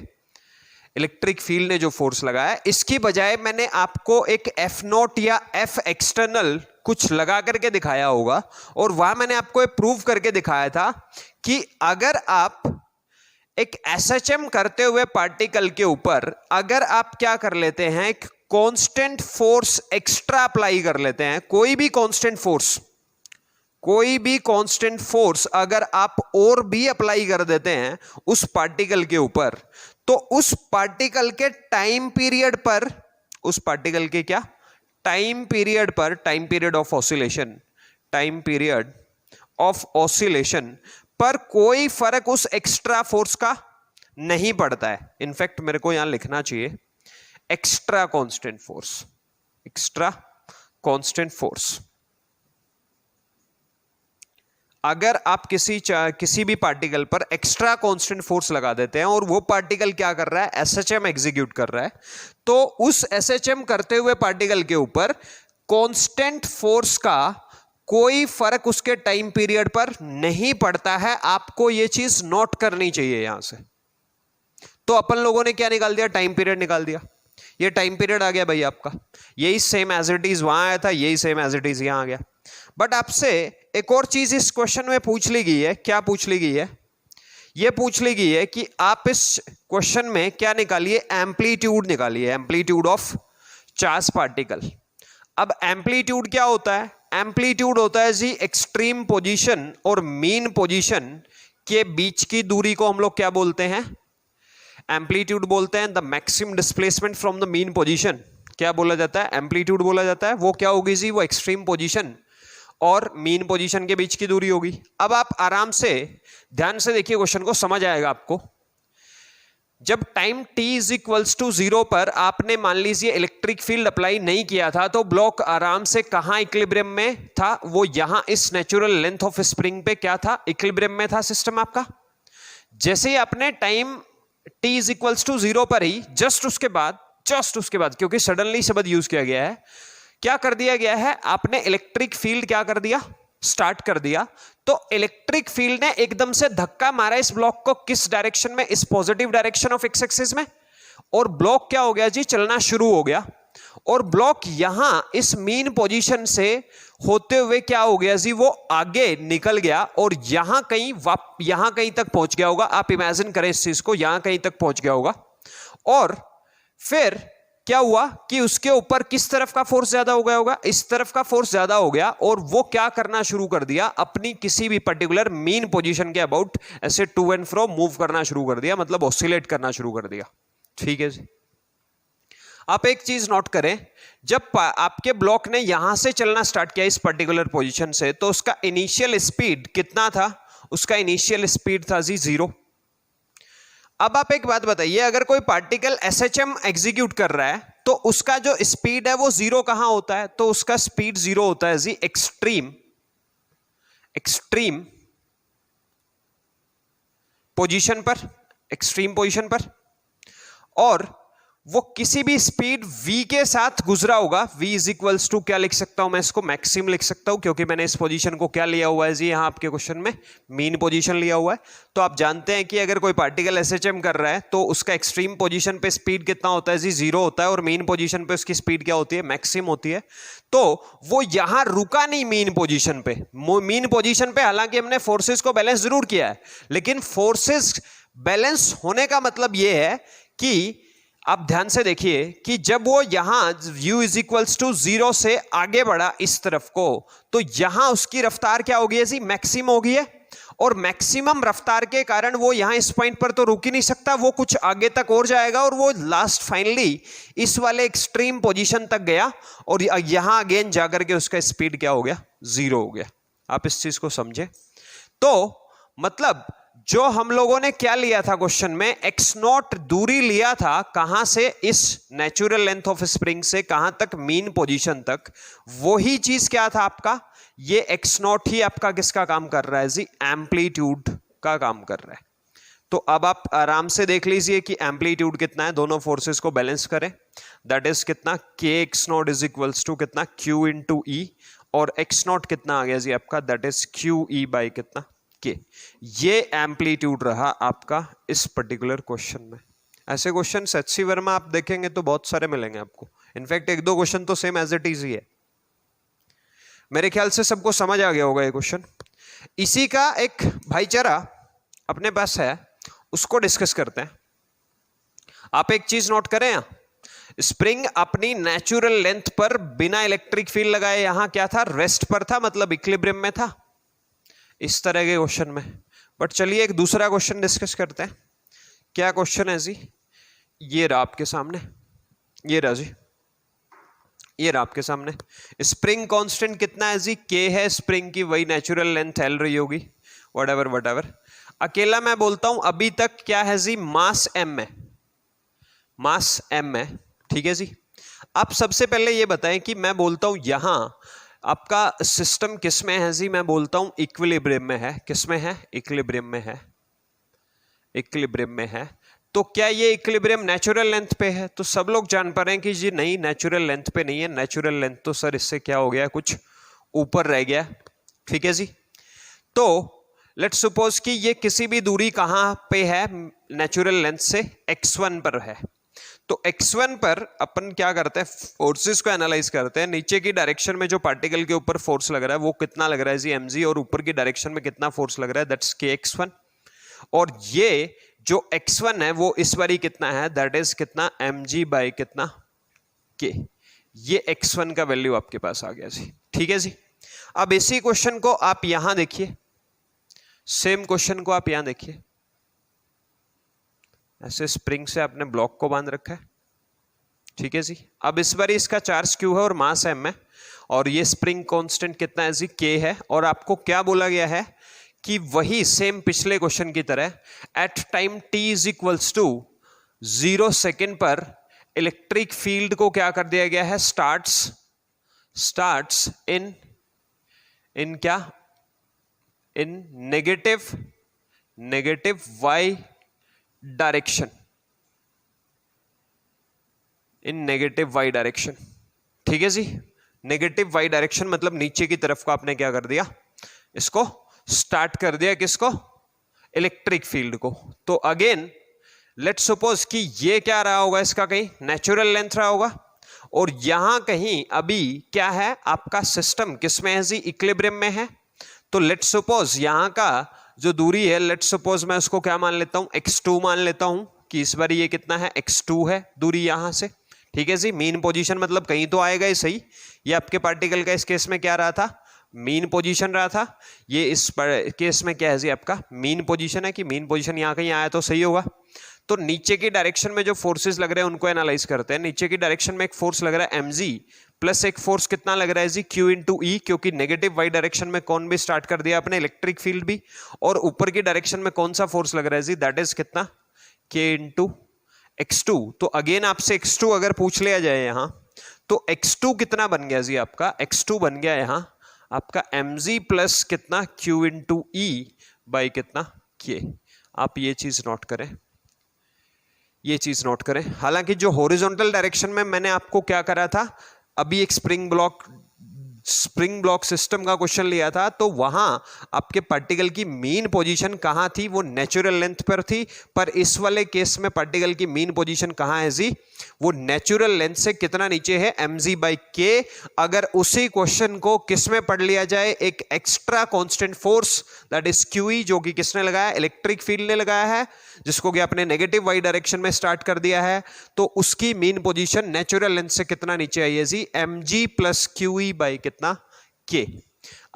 इलेक्ट्रिक फील्ड ने जो फोर्स लगाया, इसकी बजाय मैंने आपको एक F नोट या F एक्सटर्नल कुछ लगा करके दिखाया होगा, और वहां मैंने आपको प्रूव करके दिखाया था कि अगर आप एक एसएचएम करते हुए पार्टिकल के ऊपर अगर आप क्या कर लेते हैं, एक कांस्टेंट फोर्स एक्स्ट्रा अप्लाई कर लेते हैं, कोई भी कांस्टेंट फोर्स अगर आप और भी अप्लाई कर देते हैं उस पार्टिकल के ऊपर, तो उस पार्टिकल के टाइम पीरियड पर, उस पार्टिकल के क्या टाइम पीरियड पर, time period of oscillation, time period of oscillation पर कोई फर्क उस एक्स्ट्रा फोर्स का नहीं पड़ता है। इनफैक्ट मेरे को यहां लिखना चाहिए extra constant force, extra constant force. अगर आप किसी भी पार्टिकल पर एक्स्ट्रा कांस्टेंट फोर्स लगा देते हैं और वो पार्टिकल क्या कर रहा है, एसएचएम एग्जीक्यूट कर रहा है, तो उस एसएचएम करते हुए पार्टिकल के ऊपर कांस्टेंट फोर्स का कोई फर्क उसके टाइम पीरियड पर नहीं पड़ता है। आपको ये चीज नोट करनी चाहिए यहां से। तो अपन लोगों ने क्या निकाल दिया, टाइम पीरियड निकाल दिया, ये टाइम पीरियड आ गया भाई आपका, यही सेम एज इट इज वहां आया था, यही सेम एज इट इज यहां आ गया। बट आपसे एक और चीज इस क्वेश्चन में पूछ ली गई है, क्या पूछ ली गई है, ये पूछ ली गई है कि आप इस क्वेश्चन में क्या निकालिए, एम्पलीट्यूड निकालिए, एम्पलीट्यूड ऑफ चार्ज पार्टिकल। अब एम्पलीट्यूड क्या होता है, एम्पलीट्यूड होता है जी एक्सट्रीम पोजीशन और मीन पोजीशन के बीच की दूरी को हम लोग क्या बोलते हैं, एम्पलीट्यूड बोलते हैं। The maximum displacement from the mean position क्या बोला जाता है, एम्पलीट्यूड बोला जाता है। वो क्या होगी जी, वो एक्सट्रीम पोजीशन और मीन पोजीशन के बीच की दूरी होगी। अब आप आराम से ध्यान से देखिए, क्वेश्चन को समझ आएगा आपको। जब time t is equals to 0 पर आपने मान लीजिए इलेक्ट्रिक फील्ड अप्लाई नहीं किया था, तो ब्लॉक आराम से कहां इक्विलिब्रियम में था, वो यहां इस नेचुरल लेंथ ऑफ स्प्रिंग पे क्या था, इक्विलिब्रियम में था सिस्टम आपका। जैसे ही आपने time t is equals to 0 पर ही जस्ट उसके बाद क्योंकि सडनली शब्द यूज किया गया है, क्या कर दिया गया है, आपने इलेक्ट्रिक फील्ड क्या कर दिया, स्टार्ट कर दिया। तो इलेक्ट्रिक फील्ड ने एकदम से धक्का मारा इस ब्लॉक को, किस डायरेक्शन में, इस positive direction of x axis में, और ब्लॉक क्या हो गया जी, चलना शुरू हो गया। और ब्लॉक यहां इस मीन पोजीशन से होते हुए क्या हो गया जी, वो आगे निकल गया और यहां कहीं तक पहुंच गया होगा। आप इमेजिन करें इस चीज को, यहां कहीं तक पहुंच गया होगा। और फिर क्या हुआ कि उसके ऊपर किस तरफ का फोर्स ज्यादा हो गया होगा, इस तरफ का फोर्स ज्यादा हो गया, और वो क्या करना शुरू कर दिया, अपनी किसी भी पर्टिकुलर मीन पोजीशन के अबाउट ऐसे टू एंड फ्रो मूव करना शुरू कर दिया, मतलब ऑसिलेट करना शुरू कर दिया। ठीक है जी। आप एक चीज नोट करें, जब आपके ब्लॉक ने यहां से चलना स्टार्ट किया इस पर्टिकुलर पोजीशन से, तो उसका इनिशियल स्पीड कितना था, उसका इनिशियल स्पीड था जी 0। अब आप एक बात बताइए, अगर कोई पार्टिकल एसएचएम एग्जीक्यूट कर रहा है तो उसका जो स्पीड है वो 0 कहां होता है, तो उसका स्पीड 0 होता है जी एक्सट्रीम पोजीशन पर, एक्सट्रीम पोजीशन पर, और वो किसी भी स्पीड v के साथ गुजरा होगा। v इज इक्वल्स टू क्या लिख सकता हूं मैं, इसको मैक्सिम लिख सकता हूं, क्योंकि मैंने इस पोजीशन को क्या लिया हुआ है जी, यहां आपके क्वेश्चन में मीन पोजीशन लिया हुआ है। तो आप जानते हैं कि अगर कोई पार्टिकल एसएचएम कर रहा है तो उसका एक्सट्रीम पोजीशन पे स्पीड कितना होता है जी 0 होता है, और मीन पोजीशन पे उसकी स्पीड क्या होती है, मैक्सिम होती है। तो वो यहां रुका नहीं मीन पोजीशन पे, मीन पोजीशन पे हालांकि हमने फोर्सेस को बैलेंस जरूर किया है, लेकिन फोर्सेस बैलेंस होने का मतलब यह है कि आप ध्यान से देखिए कि जब वो यहां u इज इक्वल्स टू 0 से आगे बढ़ा इस तरफ को, तो यहां उसकी रफ्तार क्या हो गई है जी, मैक्सिमम हो गई है, और मैक्सिमम रफ्तार के कारण वो यहां इस पॉइंट पर तो रुक ही नहीं सकता, वो कुछ आगे तक और जाएगा, और वो लास्ट फाइनली इस वाले एक्सट्रीम पोजीशन तक गया, और यहां अगेन जाकर के उसका स्पीड क्या हो गया, 0 हो गया। आप इस चीज को समझे। तो मतलब जो हम लोगों ने क्या लिया था क्वेश्चन में, x0 दूरी लिया था कहां से, इस नेचुरल लेंथ ऑफ स्प्रिंग से कहां तक, मीन पोजीशन तक, वही चीज क्या था आपका, ये x0 ही आपका किसका काम कर रहा है जी, एम्पलीट्यूड का काम कर रहा है। तो अब आप आराम से देख लीजिए कि एम्पलीट्यूड कितना है, दोनों फोर्सेस को बैलेंस करें, दैट इज कितना, k x0 is equals to कितना, q इंटू ई, और x0 कितना आ गया जी आपका, that is q e by कितना, के। ये एम्पलीट्यूड रहा आपका इस पर्टिकुलर क्वेश्चन में। ऐसे क्वेश्चन एचसी वर्मा आप देखेंगे तो बहुत सारे मिलेंगे आपको, इनफैक्ट एक दो क्वेश्चन तो सेम एज इट इज ही है। मेरे ख्याल से सबको समझ आ गया होगा ये क्वेश्चन। इसी का एक भाईचारा अपने पास है, उसको डिस्कस करते हैं। आप एक चीज नोट करें, यहां स्प्रिंग अपनी नेचुरल लेंथ पर बिना इलेक्ट्रिक फील्ड लगाए यहां क्या था, रेस्ट पर था, मतलब इक्विलिब्रियम में था, इस तरह के क्वेश्चन में। बट चलिए एक दूसरा क्वेश्चन डिस्कस करते हैं। क्या क्वेश्चन है जी, ये रहा आपके सामने, ये रहा जी, ये रहा आपके सामने। स्प्रिंग कांस्टेंट कितना है जी, के है, स्प्रिंग की वही नेचुरल लेंथ एल रही होगी, व्हाटएवर। अकेला मैं बोलता हूं अभी तक क्या है जी, मास एम है, मास एम है, ठीक है जी। अब सबसे पहले ये बताएं कि मैं बोलता हूं यहां आपका सिस्टम किस में है जी, मैं बोलता हूं इक्विलिब्रियम में है। किस में है, इक्विलिब्रियम में है, इक्विलिब्रियम में है। तो क्या ये इक्विलिब्रियम नेचुरल लेंथ पे है, तो सब लोग जान पा रहे हैं कि जी नहीं, नेचुरल लेंथ पे नहीं है, नेचुरल लेंथ तो सर इससे क्या हो गया, कुछ ऊपर रह गया, ठीक है जी। तो लेट्स सपोज कि ये किसी भी दूरी कहां पे है नेचुरल लेंथ से, x1 पर है। तो x1 पर अपन क्या करते हैं, फोर्सेस को एनालाइज करते हैं। नीचे की डायरेक्शन में जो पार्टिकल के ऊपर फोर्स लग रहा है वो कितना लग रहा है जी, mg, और ऊपर की डायरेक्शन में कितना फोर्स लग रहा है, दैट्स kx1। और ये जो x1 है वो इस बारी कितना है, दैट इज कितना, mg बाई कितना, k। ये x1 का वैल्यू आपके पास आ गया जी, ठीक है जी। अब इसी क्वेश्चन को आप यहां देखिए, सेम क्वेश्चन को आप यहां देखिए, ऐसे स्प्रिंग से आपने ब्लॉक को बांध रखा है, ठीक है जी। अब इस बार इसका चार्ज क्यू है और मास एम है, और ये स्प्रिंग कांस्टेंट कितना है जी, के है। और आपको क्या बोला गया है कि वही सेम पिछले क्वेश्चन की तरह at time t is equals to 0 second पर इलेक्ट्रिक फील्ड को क्या कर दिया गया है, स्टार्ट्स इन क्या, in negative y direction, in negative y direction, ठीक है जी। नेगेटिव y डायरेक्शन मतलब नीचे की तरफ को आपने क्या कर दिया, इसको स्टार्ट कर दिया, किसको, इलेक्ट्रिक फील्ड को। तो अगेन लेट्स सपोज कि ये क्या रहा होगा, इसका कहीं नेचुरल लेंथ रहा होगा, और यहां कहीं अभी क्या है आपका सिस्टम किसमें है जी, इक्विलिब्रियम में है। तो लेट्स सपोज यहां का जो दूरी है, लेट्स सपोज मैं उसको क्या मान लेता हूं, x2 मान लेता हूं कि इस बार ये कितना है, x2 है दूरी यहां से, ठीक है जी, मीन पोजीशन मतलब कहीं तो आएगा ही सही। ये आपके पार्टिकल का इस केस में क्या रहा था, मीन पोजीशन रहा था। ये इस केस में क्या है जी, आपका मीन पोजीशन है कि मीन पोजीशन यहाँ कहीं आया तो सही होगा। तो नीचे की डायरेक्शन में जो फोर्सेस लग रहे हैं उनको एनालाइज करते हैं। नीचे की डायरेक्शन में एक फोर्स लग रहा है mg प्लस एक फोर्स कितना लग रहा है जी, q इंटू ई, क्योंकि नेगेटिव वाई डायरेक्शन में कौन भी स्टार्ट कर दिया आपने, इलेक्ट्रिक फील्ड भी। और ऊपर की डायरेक्शन में कौन सा फोर्स लग रहा है जी, दैट इज कितना, k इंटू x2। तो अगेन आपसे x2 अगर पूछ लिया जाए यहां, तो x2 कितना बन गया जी आपका, x2 बन गया यहां आपका mg प्लस कितना q इंटू ई बाई कितना k। आप ये चीज नोट करें, ये चीज नोट करें। हालांकि जो हॉरिजॉन्टल डायरेक्शन में मैंने आपको क्या करा था, अभी एक स्प्रिंग ब्लॉक सिस्टम का क्वेश्चन लिया था, तो वहां आपके पार्टिकल की मीन पोजीशन कहां थी, वो नेचुरल लेंथ पर थी। पर इस वाले केस में पार्टिकल की मीन पोजीशन कहां है जी, वो नेचुरल लेंथ से कितना नीचे है, mg बाई k। अगर उसी क्वेश्चन को किस में पढ़ लिया जाए, एक extra constant force that is QE, जो कि किसने लगाया, इलेक्ट्रिक फील्ड ने लगाया है, जिसको कि आपने नेगेटिव वाई डायरेक्शन में स्टार्ट कर दिया है, तो उसकी मीन पोजीशन नेचुरल लेंथ से कितना नीचे आई है जी, mg प्लस QE बाई कितना k।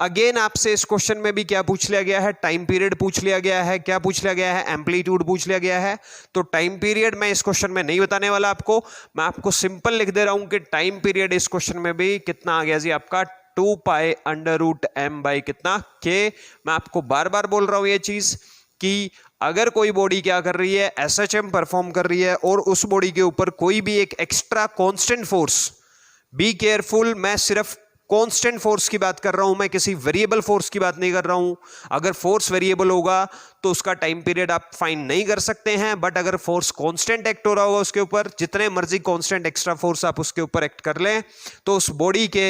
अगेन आपसे इस क्वेश्चन में भी क्या पूछ लिया गया है, टाइम पीरियड पूछ लिया गया है, क्या पूछ लिया गया है, एम्पलीट्यूड पूछ लिया गया है। तो टाइम पीरियड मैं इस क्वेश्चन में नहीं बताने वाला आपको, मैं आपको सिंपल लिख दे रहा हूं कि टाइम पीरियड इस क्वेश्चन में भी कितना आ गया जी आपका, 2 पाई अंडर रूट m बाई कितना k। मैं आपको बार बार बोल रहा हूं ये चीज कि अगर कोई बॉडी क्या कर रही है, SHM परफॉर्म कर रही है, और उस बॉडी के ऊपर कोई भी एक extra constant force, be careful, मैं सिर्फ कांस्टेंट फोर्स की बात कर रहा हूं, मैं किसी वेरिएबल फोर्स की बात नहीं कर रहा हूं। अगर फोर्स वेरिएबल होगा तो उसका टाइम पीरियड आप फाइंड नहीं कर सकते हैं, बट अगर फोर्स कांस्टेंट एक्ट हो रहा होगा उसके ऊपर, जितने मर्जी कांस्टेंट एक्स्ट्रा फोर्स आप उसके ऊपर एक्ट कर लें, तो उस बॉडी के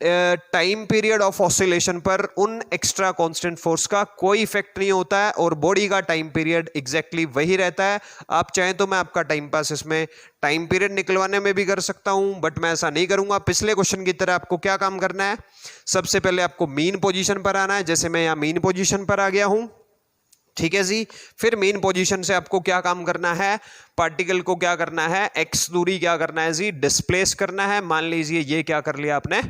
टाइम पीरियड ऑफ ऑसिलेशन पर उन एक्स्ट्रा कांस्टेंट फोर्स का कोई इफेक्ट नहीं होता है, और बॉडी का टाइम पीरियड एग्जैक्टली वही रहता है। आप चाहें तो मैं आपका टाइम पास इसमें टाइम पीरियड निकलवाने में भी कर सकता हूं, बट मैं ऐसा नहीं करूंगा। पिछले क्वेश्चन की तरह आपको क्या काम करना है, सबसे पहले आपको मीन पोजीशन पर आना है, जैसे मैं यहां मीन पोजीशन पर आ गया हूं, ठीक है जी। फिर मेन पोजीशन से आपको क्या काम करना है, पार्टिकल को क्या करना है, x दूरी क्या करना है जी, डिस्प्लेस करना है। मान लीजिए ये क्या कर लिया आपने,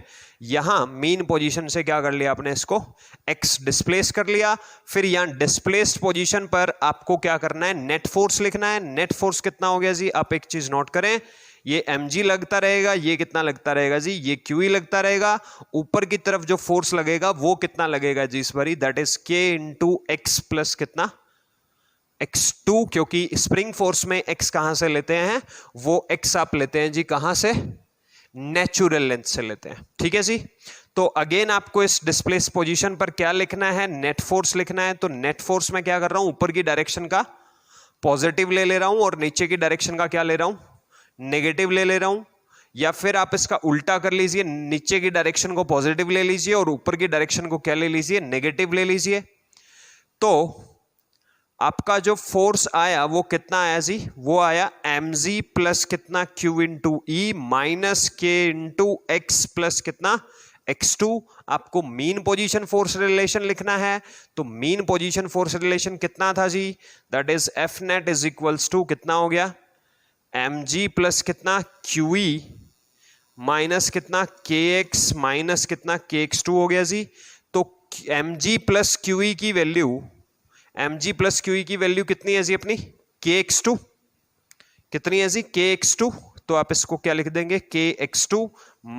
यहां मेन पोजीशन से क्या कर लिया आपने, इसको x डिस्प्लेस कर लिया। फिर यहां डिस्प्लेस्ड पोजीशन पर आपको क्या करना है, नेट फोर्स लिखना है। नेट फोर्स कितना हो गया जी, आप एक चीज नोट करें, ये mg लगता रहेगा, ये कितना लगता रहेगा जी, ये QE लगता रहेगा। ऊपर की तरफ जो फोर्स लगेगा वो कितना लगेगा जी इस बारी, that is k into x plus कितना x2, क्योंकि स्प्रिंग फोर्स में x कहां से लेते हैं, वो x आप लेते हैं जी कहां से, नेचुरल लेंथ से लेते हैं, ठीक है जी। तो अगेन आपको इस डिस्प्लेस पोजीशन पर क्या लिखना है, नेट फोर्स लिखना है। तो नेट फोर्स में क्या कर रहा हूं, ऊपर की डायरेक्शन का पॉजिटिव ले रहा हूं, और नीचे की डायरेक्शन का क्या ले रहा हूं, नेगेटिव ले रहा हूं। या फिर आप इसका उल्टा कर लीजिए, नीचे की डायरेक्शन को पॉजिटिव ले लीजिए और ऊपर की डायरेक्शन को क्या ले लीजिए, नेगेटिव ले लीजिए। तो आपका जो फोर्स आया वो कितना आया जी, वो आया mg प्लस कितना q into E minus k into X plus कितना x2। आपको मीन पोजीशन फोर्स रिलेशन लिखना है, तो मीन पोजीशन फोर्स रिलेशन कितना था जी, that is F net is equals to कितना हो गया, mg प्लस कितना QE माइनस कितना kx माइनस कितना kx2 हो गया जी। तो mg प्लस QE की वैल्यू, mg प्लस QE की वैल्यू कितनी है जी अपनी, kx2 कितनी है जी, kx2। तो आप इसको क्या लिख देंगे, kx2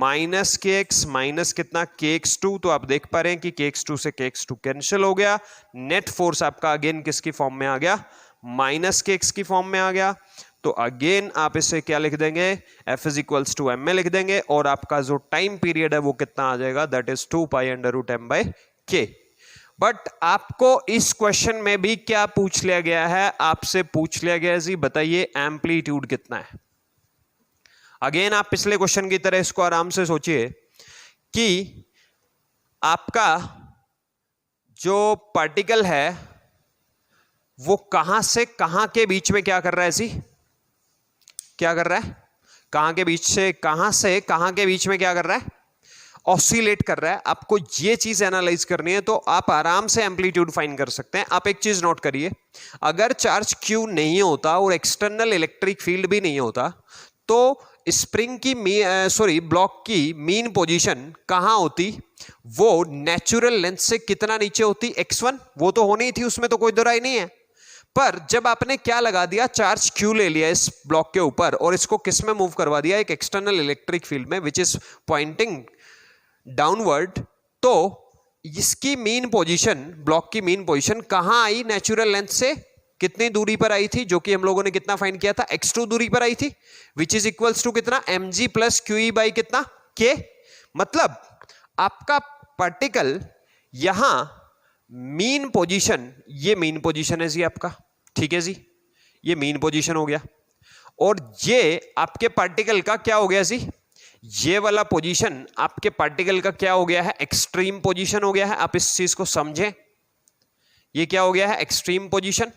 माइनस kx माइनस कितना kx2। तो आप देख पा रहे हैं कि kx2 से kx2 कैंसिल हो गया। नेट फोर्स आपका अगेन किसकी फॉर्म में आ गया, माइनस kx की फॉर्म में आ गया। तो अगेन आप इसे क्या लिख देंगे, F is equals to m में लिख देंगे, और आपका जो टाइम पीरियड है वो कितना आ जाएगा, दैट इज 2 पाई under root m by k। But आपको इस क्वेश्चन में भी क्या पूछ लिया गया है, आपसे पूछ लिया गया है जी बताइए एम्पलीट्यूड कितना है। अगेन आप पिछले क्वेश्चन की तरह इसको आराम से सोचिए कि आपका जो पार्टिकल है वो कहां से कहां के बीच में क्या कर रहा है जी, क्या कर रहा है, कहां के बीच से कहां के बीच में क्या कर रहा है, ऑसिलेट कर रहा है। आपको ये चीज एनालाइज करनी है तो आप आराम से एम्पलीट्यूड फाइंड कर सकते हैं। आप एक चीज नोट करिए, अगर चार्ज Q नहीं होता और एक्सटर्नल इलेक्ट्रिक फील्ड भी नहीं होता तो स्प्रिंग की ब्लॉक की मीन पोजीशन कहाँ होती, वो नेचुरल लेंथ से कितना नीचे होती, x1, वो तो होनी ही थी, उसमें तो कोई दो राय नहीं है। पर जब आपने क्या लगा दिया, चार्ज Q ले लिया इस ब्लॉक के ऊपर और इसको किस में मूव करवा दिया, एक एक्सटर्नल इलेक्ट्रिक फील्ड में विच इज पॉइंटिंग डाउनवर्ड, तो इसकी मीन पोजीशन, ब्लॉक की मीन पोजीशन कहां आई, नेचुरल लेंथ से कितनी दूरी पर आई थी, जो कि हम लोगों ने कितना फाइंड किया था, x2 दूरी पर आई थी, विच इज इक्वल्स टू कितना, mg प्लस QE बाई कितना, k। मतलब आपका पार्टिकल यहां मीन पोजीशन, ये मीन पोजीशन है जी आपका, ठीक है जी, ये मीन पोजीशन हो गया। और ये आपके पार्टिकल का क्या हो गया जी, ये वाला पोजीशन आपके पार्टिकल का क्या हो गया है, एक्सट्रीम पोजीशन हो गया है। आप इस चीज को समझें, ये क्या हो गया है, एक्सट्रीम पोजीशन।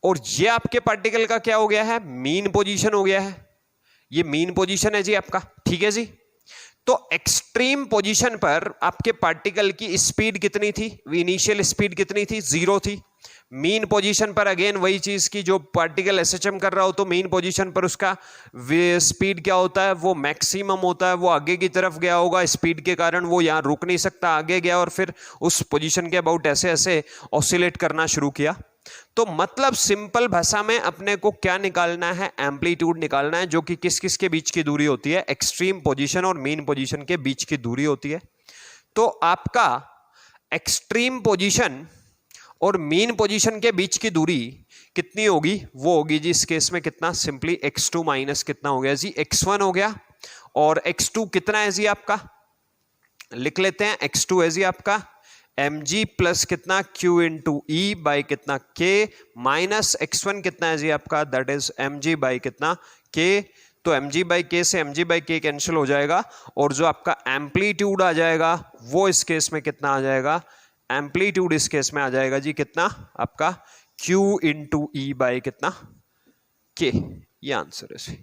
और ये आपके पार्टिकल का क्या हो गया है, मीन पोजीशन हो गया है, ये मीन पोजीशन है जी आपका, ठीक है जी। तो एक्सट्रीम पोजीशन पर आपके पार्टिकल की स्पीड कितनी थी, इनिशियल स्पीड कितनी थी, 0 थी। मीन पोजीशन पर अगेन वही चीज की, जो पार्टिकल एसएचएम कर रहा हो तो मीन पोजीशन पर उसका स्पीड क्या होता है, वो मैक्सिमम होता है, वो आगे की तरफ गया होगा, स्पीड के कारण वो यहाँ रुक नहीं सकता, आगे गया और फिर उस पोजीशन के अबाउट ऐसे ऐसे ऑसिलेट करना शुरू किया। तो मतलब सिंपल भाषा में अपने को क्या निकालना है, एम्पलीट्यूड निकालना है, जो कि किस किस के बीच की दूरी होती है, एक्सट्रीम पोजीशन और मीन पोजीशन के बीच की दूरी होती है। तो आपका एक्सट्रीम पोजीशन और मीन पोजीशन के बीच की दूरी कितनी होगी, वो होगी जी इस केस में कितना, सिंपली x2 माइनस कितना हो गया जी, x1 हो गया। और x2 कितना है जी आपका, लिख लेते हैं, x2 है जी आपका mg प्लस कितना q इंटू ई बाई कितना k, माइनस x1 कितना है जी आपका, दैट इज mg बाई कितना k। तो mg बाई k से mg बाई k कैंसिल हो जाएगा, और जो आपका एम्पलीट्यूड आ जाएगा वो इस केस में कितना आ जाएगा, एम्पलीट्यूड इस केस में आ जाएगा जी कितना आपका q इंटू ई बाई कितना k। ये आंसर है।